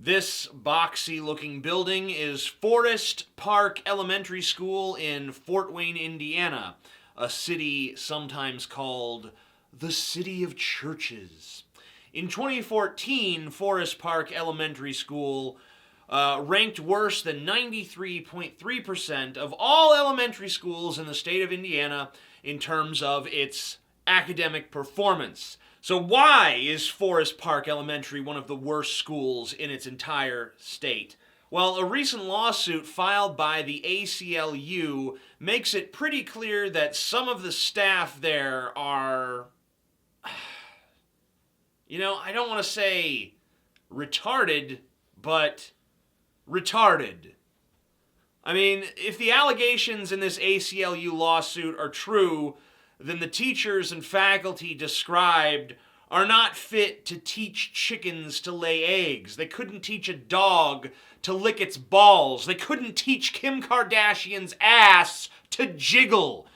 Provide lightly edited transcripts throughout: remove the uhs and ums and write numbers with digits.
This boxy-looking building is Forest Park Elementary School in Fort Wayne, Indiana, a city sometimes called the City of Churches. In 2014, Forest Park Elementary School ranked worse than 93.3% of all elementary schools in the state of Indiana in terms of its academic performance. So why is Forest Park Elementary one of the worst schools in its entire state? Well, a recent lawsuit filed by the ACLU makes it pretty clear that some of the staff there are, I don't want to say retarded, but retarded. I mean, if the allegations in this ACLU lawsuit are true, then the teachers and faculty described are not fit to teach chickens to lay eggs. They couldn't teach a dog to lick its balls. They couldn't teach Kim Kardashian's ass to jiggle.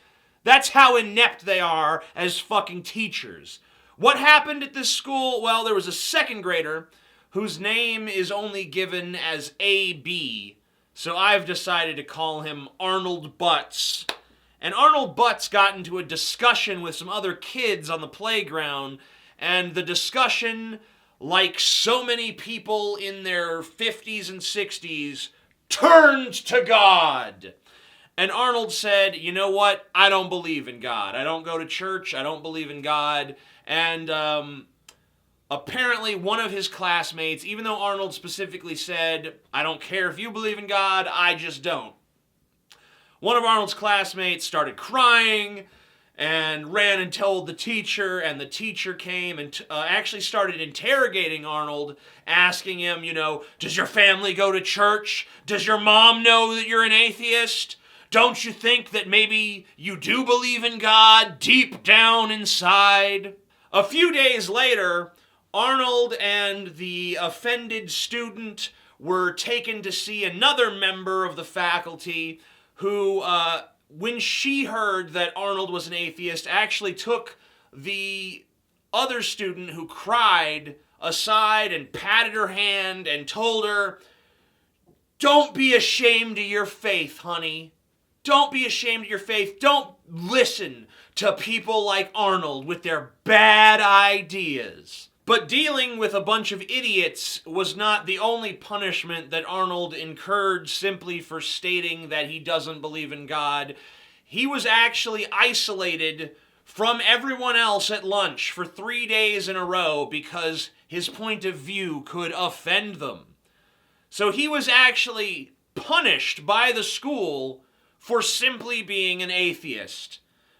That's how inept they are as fucking teachers. What happened at this school? Well, there was a second grader whose name is only given as AB, so I've decided to call him Arnold Butts. And Arnold Butts got into a discussion with some other kids on the playground, and the discussion, like so many people in their 50s and 60s, turned to God. And Arnold said, you know what? I don't believe in God. I don't go to church. I don't believe in God. And apparently one of his classmates, even though Arnold specifically said, I don't care if you believe in God, I just don't. One of Arnold's classmates started crying and ran and told the teacher, and the teacher came and actually started interrogating Arnold, asking him, does your family go to church? Does your mom know that you're an atheist? Don't you think that maybe you do believe in God deep down inside? A few days later, Arnold and the offended student were taken to see another member of the faculty who, when she heard that Arnold was an atheist, actually took the other student who cried aside and patted her hand and told her, don't be ashamed of your faith, honey. Don't be ashamed of your faith. Don't listen to people like Arnold with their bad ideas. But dealing with a bunch of idiots was not the only punishment that Arnold incurred simply for stating that he doesn't believe in God. He was actually isolated from everyone else at lunch for 3 days in a row because his point of view could offend them. So he was actually punished by the school for simply being an atheist.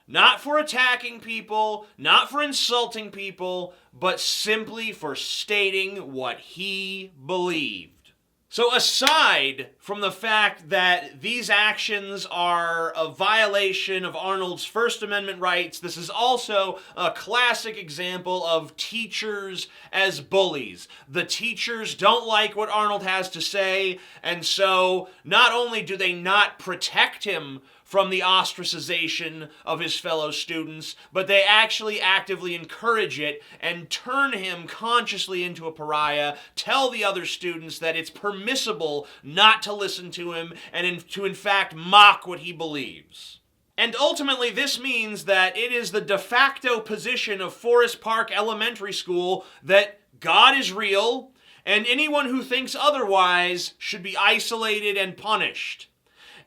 Not for attacking people, not for insulting people, but simply for stating what he believed. So aside from the fact that these actions are a violation of Arnold's First Amendment rights, this is also a classic example of teachers as bullies. The teachers don't like what Arnold has to say, and so not only do they not protect him from the ostracization of his fellow students, but they actually actively encourage it and turn him consciously into a pariah, tell the other students that it's permissible not to listen to him and to in fact mock what he believes. And ultimately this means that it is the de facto position of Forest Park Elementary School that God is real, and anyone who thinks otherwise should be isolated and punished.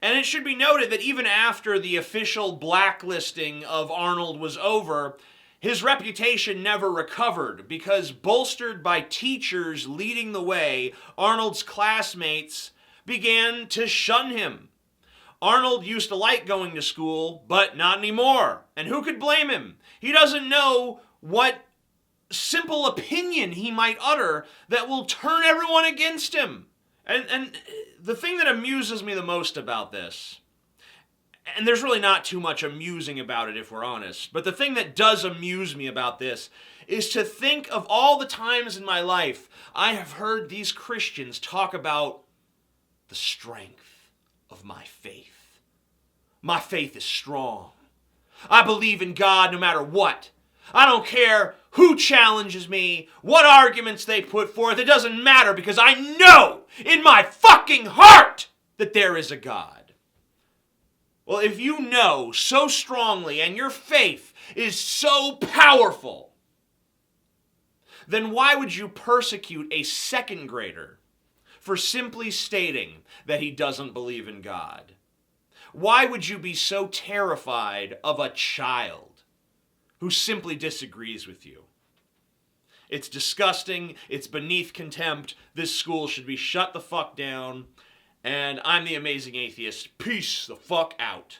And it should be noted that even after the official blacklisting of Arnold was over, his reputation never recovered because, bolstered by teachers leading the way, Arnold's classmates began to shun him. Arnold used to like going to school, but not anymore. And who could blame him? He doesn't know what simple opinion he might utter that will turn everyone against him. And the thing that amuses me the most about this, and there's really not too much amusing about it if we're honest, but the thing that does amuse me about this is to think of all the times in my life I have heard these Christians talk about the strength of my faith. My faith is strong. I believe in God no matter what. I don't care who challenges me, what arguments they put forth. It doesn't matter because I know in my fucking heart that there is a God. Well, if you know so strongly and your faith is so powerful, then why would you persecute a second grader for simply stating that he doesn't believe in God? Why would you be so terrified of a child who simply disagrees with you? It's disgusting. It's beneath contempt. This school should be shut the fuck down. And I'm the Amazing Atheist. Peace the fuck out.